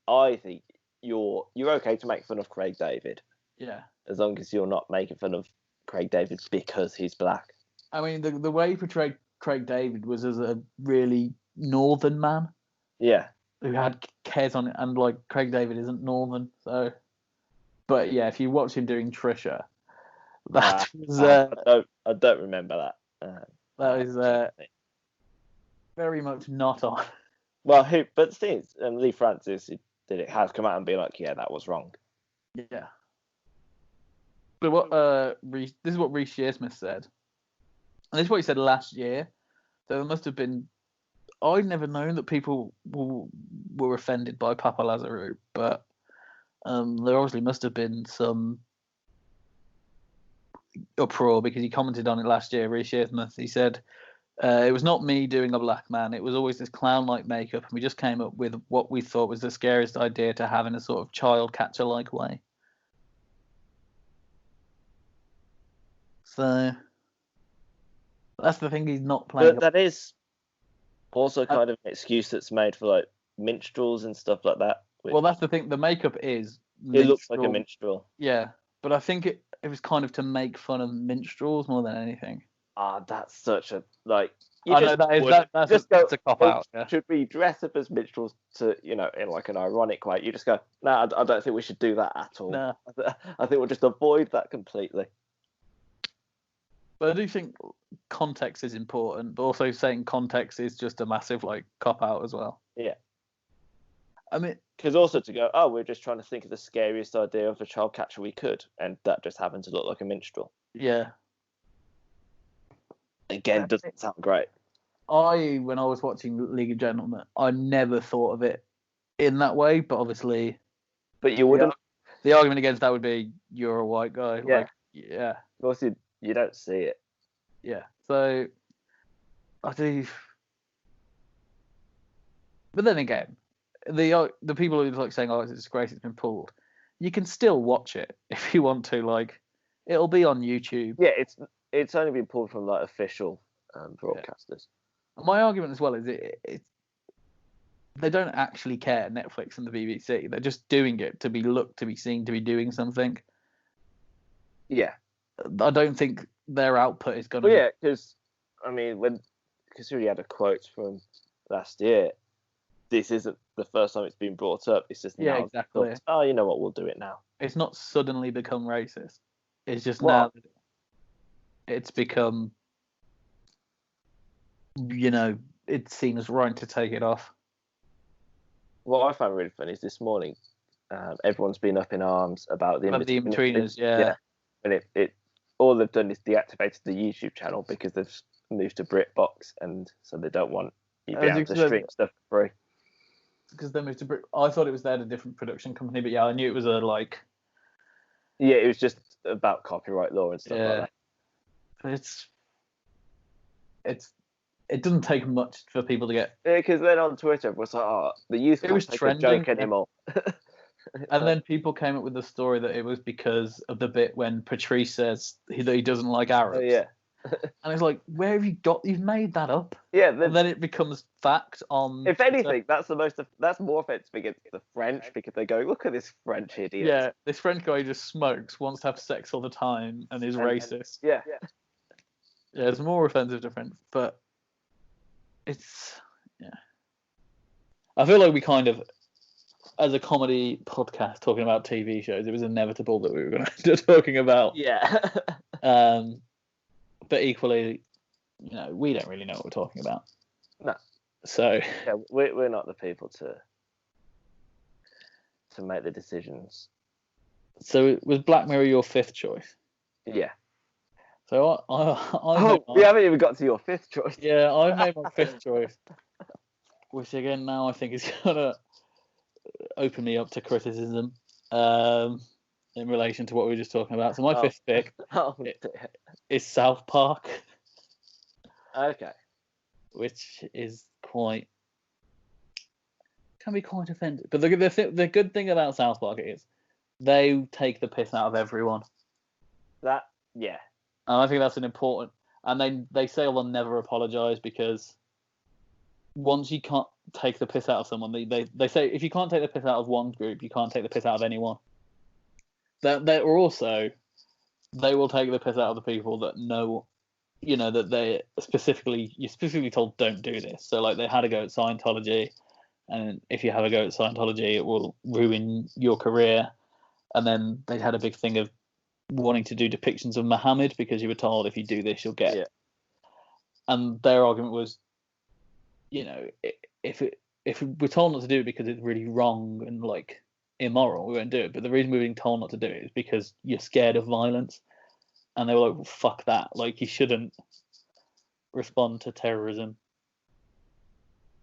I think you're okay to make fun of Craig David. Yeah. As long as you're not making fun of Craig David because he's black. I mean, the way he portrayed Craig David was as a really northern man. Yeah. Who had cares on it, and Craig David isn't northern, so. But yeah, if you watch him doing Trisha, that was. I don't remember that. That is very much not on. Well, but the thing is, Lee Francis, who did it, has come out and been like, yeah, that was wrong. Yeah. But what this is what Reece Shearsmith said. And this is what he said last year. So there must have been. I'd never known that people were offended by Papa Lazarou, but there obviously must have been some uproar because he commented on it last year. Reece Shearsmith, he said, "It was not me doing a black man. It was always this clown-like makeup, and we just came up with what we thought was the scariest idea to have in a sort of child catcher-like way." So that's the thing, he's not playing. But that is also kind of an excuse that's made for minstrels and stuff like that. Well, that's the thing. The makeup is. It looks like a minstrel. Yeah, but I think it was kind of to make fun of minstrels more than anything. That's such a that's a cop out. Yeah. Should we dress up as minstrels to in an ironic way? You just go, no, I don't think we should do that at all. No. I think we'll just avoid that completely. But I do think context is important, but also saying context is just a massive cop out as well. Yeah. I mean, because also to go, oh, we're just trying to think of the scariest idea of a child catcher we could, and that just happened to look like a minstrel. Yeah. Again, doesn't sound great. When I was watching League of Gentlemen, I never thought of it in that way, but obviously. But you wouldn't. The argument against that would be you're a white guy. Yeah. Yeah. Of course, you don't see it. Yeah. So I do. But then again, the people who are saying, "Oh, it's a disgrace, it's been pulled." You can still watch it if you want to. It'll be on YouTube. Yeah, it's only been pulled from official broadcasters. Yeah. My argument as well is they don't actually care, Netflix and the BBC. They're just doing it to be looked, to be seen, to be doing something. Yeah. I don't think their output is going to. Well, yeah, because because we had a quote from last year. This isn't the first time it's been brought up. It's just now. Exactly. Oh, you know what? We'll do it now. It's not suddenly become racist. It's just now that it's become, it's seen as right to take it off. What I found really funny is this morning, everyone's been up in arms about the in-betweeners. Yeah. And it all they've done is deactivated the YouTube channel because they've moved to BritBox, and so they don't want you to be able to stream stuff for free. Because they moved to Brit. I thought it was a different production company, but yeah, I knew it was Yeah, it was just about copyright law and stuff like that. But it doesn't take much for people to get. Because then on Twitter, it was like, oh, the youth can't take a joke anymore. And then people came up with the story that it was because of the bit when Patrice says that he doesn't like Arabs. Oh, yeah. And it's like, where have you got? You've made that up. Yeah. And then it becomes fact on. If anything, that's more offensive against the French because they go, look at this French idiot. Yeah, this French guy who just smokes, wants to have sex all the time, and is racist. Yeah. Yeah, it's more offensive to French, but it's I feel like we kind of, as a comedy podcast talking about TV shows, it was inevitable that we were going to end up talking about. Yeah. But equally, we don't really know what we're talking about. No. So yeah, we're not the people to make the decisions. So was Black Mirror your fifth choice? Yeah. So we haven't even got to your fifth choice. Yeah, I've made my fifth choice, which again now I think is gonna open me up to criticism in relation to what we were just talking about. So my fifth pick is South Park. Okay. Which is can be quite offensive. But the good thing about South Park is they take the piss out of everyone. Yeah. And I think that's an important. And they say they'll never apologise because once you can't take the piss out of someone, they say if you can't take the piss out of one group, you can't take the piss out of anyone. They will take the piss out of the people that know, that you're specifically told don't do this. So they had a go at Scientology, and if you have a go at Scientology, it will ruin your career. And then they had a big thing of wanting to do depictions of Muhammad because you were told if you do this, you'll get. Yeah. And their argument was, if we're told not to do it because it's really wrong and immoral, we won't do it. But the reason we're being told not to do it is because you're scared of violence. And they were like, well, fuck that. You shouldn't respond to terrorism.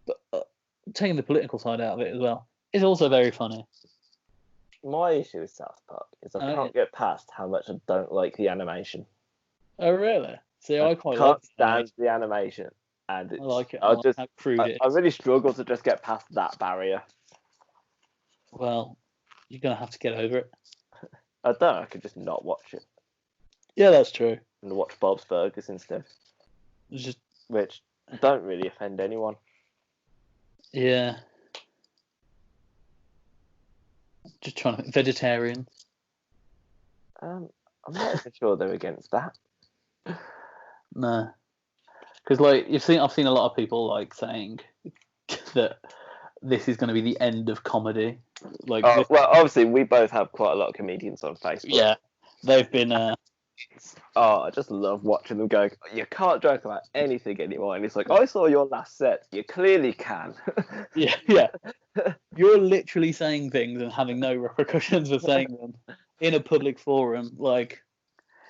But taking the political side out of it as well is also very funny. My issue with South Park is I can't get past how much I don't like the animation. Oh, really? See, I can't stand the animation. And I like it. I really struggle to just get past that barrier. Well, you're going to have to get over it. I could just not watch it. Yeah, that's true. And watch Bob's Burgers instead. Which don't really offend anyone. Yeah. Just trying to... Vegetarian. I'm not even sure they're against that. No. Because I've seen a lot of people saying that this is going to be the end of comedy. Well, obviously we both have quite a lot of comedians on Facebook. Yeah, they've been I just love watching them go, you can't joke about anything anymore. And it's like, I saw your last set. You clearly can. Yeah. You're literally saying things and having no repercussions for saying them in a public forum. Like,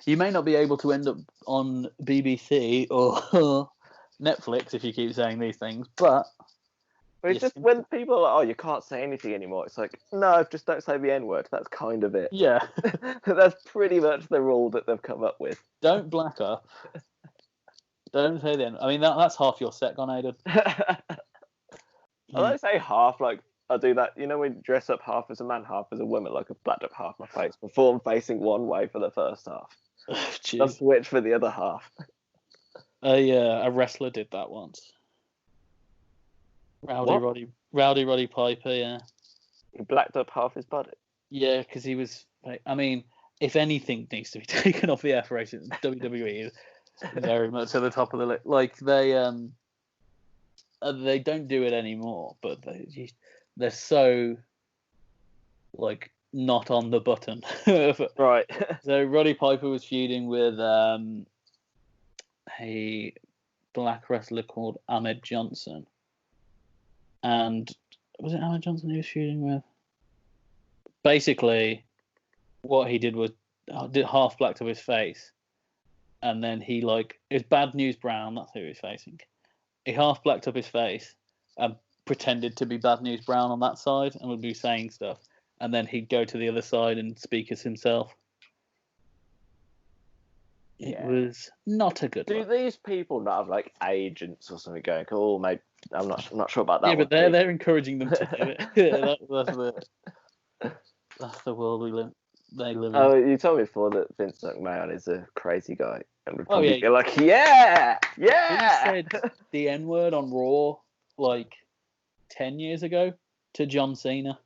you may not be able to end up on BBC or Netflix if you keep saying these things, but it's just when people are like, oh, you can't say anything anymore. It's like, no, just don't say the N-word. That's kind of it. Yeah. That's pretty much the rule that they've come up with. Don't black up. Don't say the N-word. I mean, that's half your set gone, Aidan. I don't say half, like, I do that, you know, when you dress up half as a man, half as a woman, like I've blacked up half my face before I'm facing one way for the first half. I'll switch for the other half. A wrestler did that once. Rowdy Roddy Piper, yeah. He blacked up half his body. Yeah, because he was. I mean, if anything needs to be taken off the F rating, WWE is very much at the top of the list. Like they don't do it anymore, but they're so like not on the button. Right. So Roddy Piper was feuding with a black wrestler called Ahmed Johnson. And was it Ahmed Johnson he was feuding with? Basically, what he did was did half blacked up his face, and then he it was Bad News Brown. That's who he was facing. He half blacked up his face and pretended to be Bad News Brown on that side and would be saying stuff, and then he'd go to the other side and speak as himself. It was not a good. Do these people not have like agents or something going? Oh, maybe I'm not sure about that. Yeah, but they're encouraging them to do it. That's the world they live in. Oh, you told me before that Vince McMahon is a crazy guy and would probably be like, yeah. He said the N-word on Raw like 10 years ago to John Cena.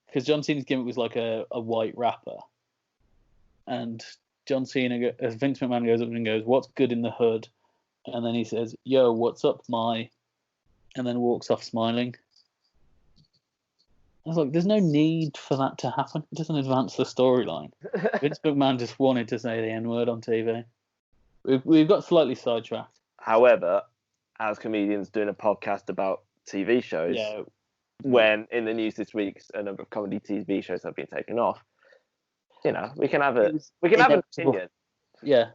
Because John Cena's gimmick was like a white rapper. And John Cena, as Vince McMahon goes up and goes, what's good in the hood? And then he says, yo, what's up, my? And then walks off smiling. I was like, there's no need for that to happen. It doesn't advance the storyline. Vince McMahon just wanted to say the N-word on TV. We've got slightly sidetracked. However, as comedians doing a podcast about TV shows, when in the news this week a number of comedy TV shows have been taken off, you know, we can have an opinion. Yeah.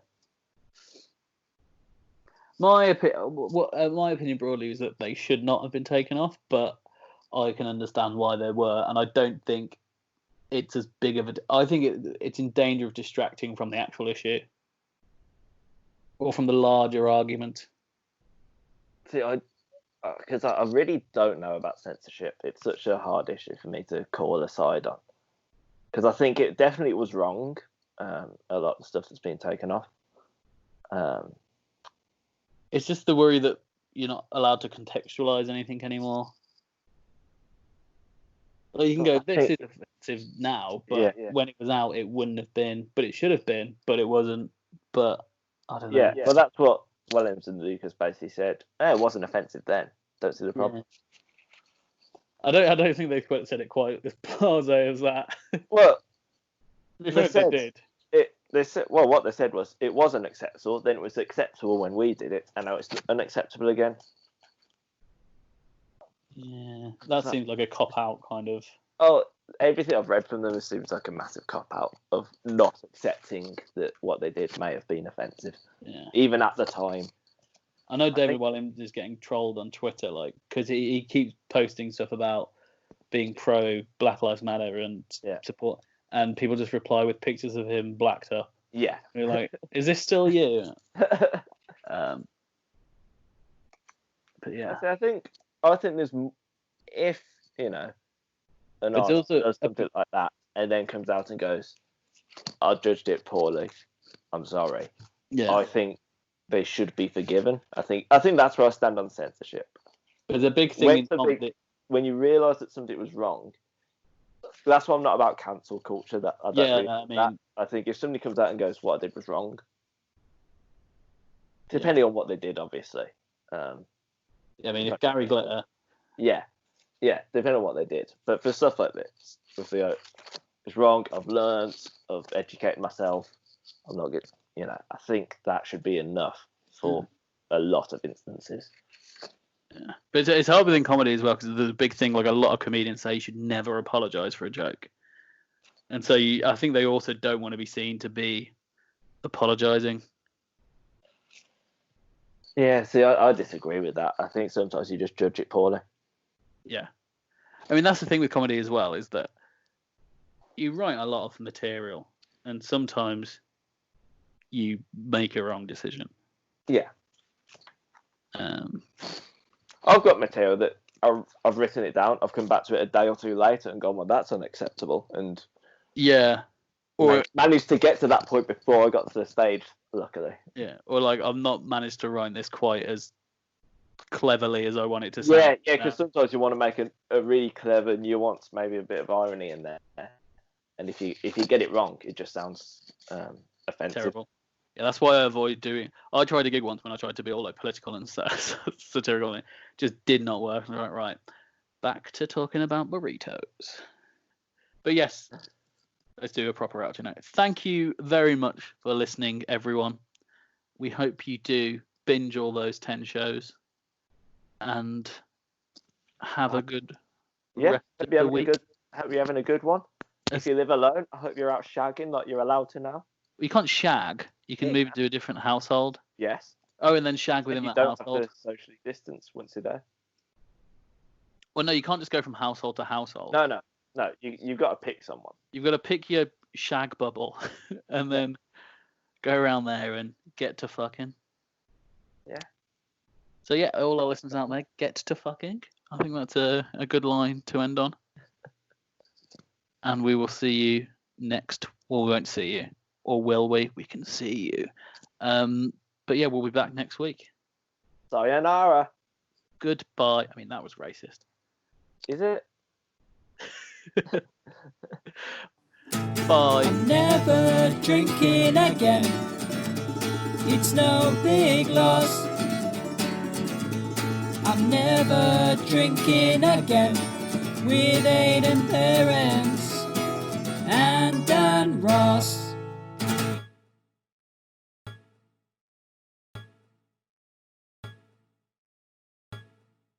My opinion broadly is that they should not have been taken off, but I can understand why they were, and I don't think it's as big of a. I think it's in danger of distracting from the actual issue or from the larger argument. See, because I really don't know about censorship. It's such a hard issue for me to call a side on. Because I think it definitely was wrong, a lot of the stuff that's been taken off. It's just the worry that you're not allowed to contextualise anything anymore. Well, you can go, this is offensive now, but when it was out, it wouldn't have been. But it should have been, but it wasn't. But I don't know. Yeah, well, that's what Williams and Lucas basically said. It wasn't offensive then. Don't see the problem. Yeah. I don't think they said it quite as blasé as that. Well, they did. What they said was it wasn't acceptable. Then it was acceptable when we did it, and now it's unacceptable again. Yeah, that seems like a cop out kind of. Oh, everything I've read from them seems like a massive cop out of not accepting that what they did may have been offensive. Yeah. Even at the time. I know David Williams is getting trolled on Twitter, because he keeps posting stuff about being pro Black Lives Matter and support, and people just reply with pictures of him blacked up. Yeah, and you're like, is this still you? But yeah, I think there's, if an artist does something like that and then comes out and goes, I judged it poorly, I'm sorry. Yeah, I think they should be forgiven. I think that's where I stand on censorship. There's a big thing when you realise that something was wrong. That's why I'm not about cancel culture. I think if somebody comes out and goes, "What I did was wrong," depending on what they did, obviously. If Gary Glitter. Yeah, depending on what they did. But for stuff like this, with the it's wrong. I've learned. I've educated myself. I'm not good. I think that should be enough for a lot of instances. Yeah. But it's hard within comedy as well, because there's a big thing, like a lot of comedians say you should never apologize for a joke. And so I think they also don't want to be seen to be apologizing. Yeah, see, I disagree with that. I think sometimes you just judge it poorly. Yeah. I mean, that's the thing with comedy as well, is that you write a lot of material, and sometimes you make a wrong decision. Yeah. I've got material that I've written it down. I've come back to it a day or two later and gone, well, that's unacceptable. And yeah, or managed to get to that point before I got to the stage, luckily. Yeah, or like I've not managed to write this quite as cleverly as I want it to sound. Yeah, because sometimes you want to make a really clever nuance, maybe a bit of irony in there. And if you get it wrong, it just sounds offensive. Terrible. Yeah, that's why I avoid doing. I tried a gig once when I tried to be all like political and satirical, and it just did not work. Right, back to talking about burritos. But yes, let's do a proper outro now. Thank you very much for listening, everyone. We hope you do binge all those 10 shows and have a good rest of the week. Hope you're having a good one. If you live alone, I hope you're out shagging like you're allowed to now. You can't shag. You can move to a different household. Yes. Oh, and then shag within that household. You don't have to socially distance once you're there. Well, no, you can't just go from household to household. No. You've got to pick someone. You've got to pick your shag bubble and then go around there and get to fucking. Yeah. So yeah, all our listeners out there, get to fucking. I think that's a good line to end on. And we will see you next. Well, we won't see you. Or will we? We can see you. But yeah, we'll be back next week. Sayonara. Goodbye. I mean, that was racist. Is it? Bye. I'm never drinking again. It's no big loss. I'm never drinking again with Aidan parents.